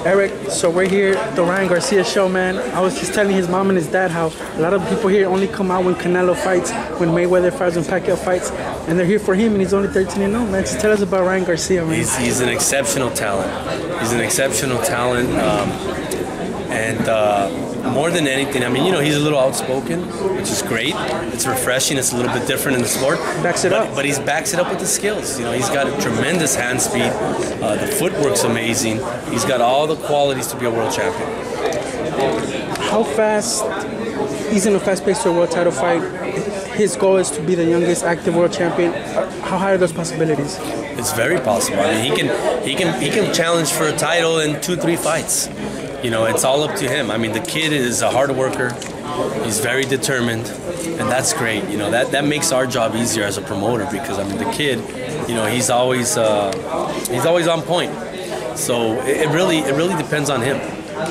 Eric, so we're here at the Ryan Garcia show, man. I was just telling his mom and his dad how a lot of people here only come out when Canelo fights, when Mayweather fights, when Pacquiao fights, and they're here for him, and he's only 13-0, man. Just tell us about Ryan Garcia, man. He's an exceptional talent. He's an exceptional talent, more than anything, I mean, you know, he's a little outspoken, which is great. It's refreshing. It's a little bit different in the sport. Backs it up. But he backs it up with the skills. You know, he's got a tremendous hand speed. The footwork's amazing. He's got all the qualities to be a world champion. How fast? He's in a fast-paced world title fight. His goal is to be the youngest active world champion. How high are those possibilities? It's very possible. I mean, he can challenge for a title in 2-3 fights. You know, it's all up to him. I mean, the kid is a hard worker. He's very determined, and that's great. You know, that makes our job easier as a promoter because I mean, the kid, you know, he's always on point. So it really depends on him.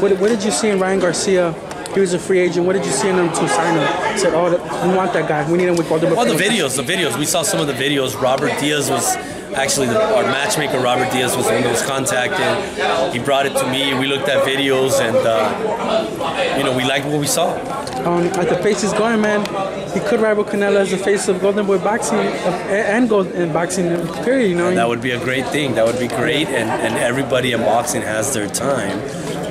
What did you see in Ryan Garcia? He was a free agent. What did you see in him to sign him? Said, oh, we want that guy. We need him with all the. Well, the videos. We saw some of the videos. Robert Diaz was. Actually, our matchmaker, Robert Diaz, was the one that was contacted. He brought it to me. We looked at videos, and you know, we liked what we saw. At the pace he's going, man, he could rival Canelo as the face of Golden Boy boxing and boxing period. You know, and that would be a great thing. That would be great, and everybody in boxing has their time.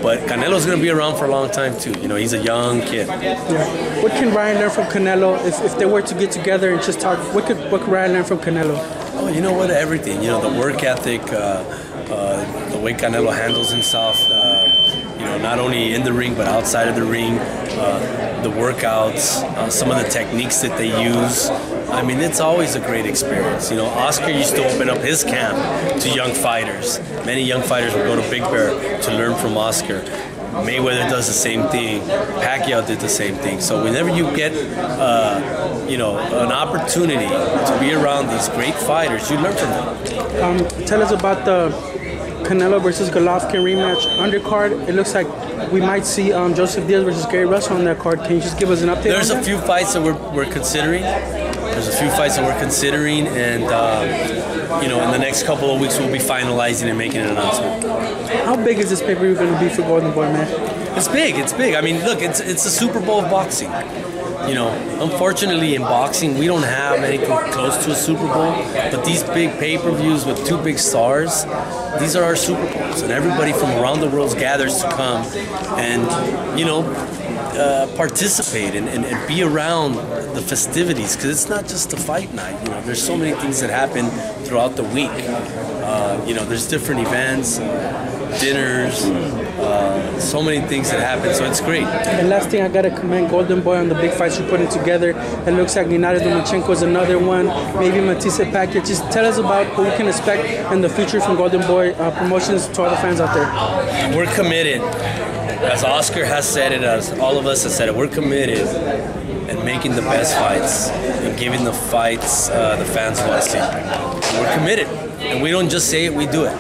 But Canelo's going to be around for a long time too. You know, he's a young kid. Yeah. What can Ryan learn from Canelo if they were to get together and just talk? What could Ryan learn from Canelo? Oh, you know what? Everything. You know, the work ethic, the way Canelo handles himself. You know, not only in the ring but outside of the ring. The workouts, some of the techniques that they use. I mean, it's always a great experience. You know, Oscar used to open up his camp to young fighters. Many young fighters would go to Big Bear to learn from Oscar. Mayweather does the same thing. Pacquiao did the same thing. So whenever you get, you know, an opportunity to be around these great fighters, you learn from them. Tell us about the Canelo versus Golovkin rematch undercard. It looks like we might see Joseph Diaz versus Gary Russell on that card. Can you just give us an update? There's a few fights that we're considering. And you know, in the next couple of weeks, we'll be finalizing and making an announcement. How big is this pay-per-view going to be for Golden Boy, man? It's big. It's big. I mean, look, it's the Super Bowl of boxing. You know, unfortunately in boxing, we don't have anything close to a Super Bowl, but these big pay-per-views with two big stars, these are our Super Bowls, and everybody from around the world gathers to come and, you know, participate and be around the festivities, because it's not just a fight night. You know, there's so many things that happen throughout the week. You know, there's different events, dinners, so many things that happen, so it's great. And last thing, I gotta commend Golden Boy on the big fights you're putting together. It looks like Linares Lomachenko is another one, maybe Matisse Pacquiao. Just tell us about what we can expect in the future from Golden Boy promotions to all the fans out there. We're committed, as Oscar has said it, as all of us have said it, we're committed in making the best fights and giving the fights the fans want to see. We're committed, and we don't just say it, we do it.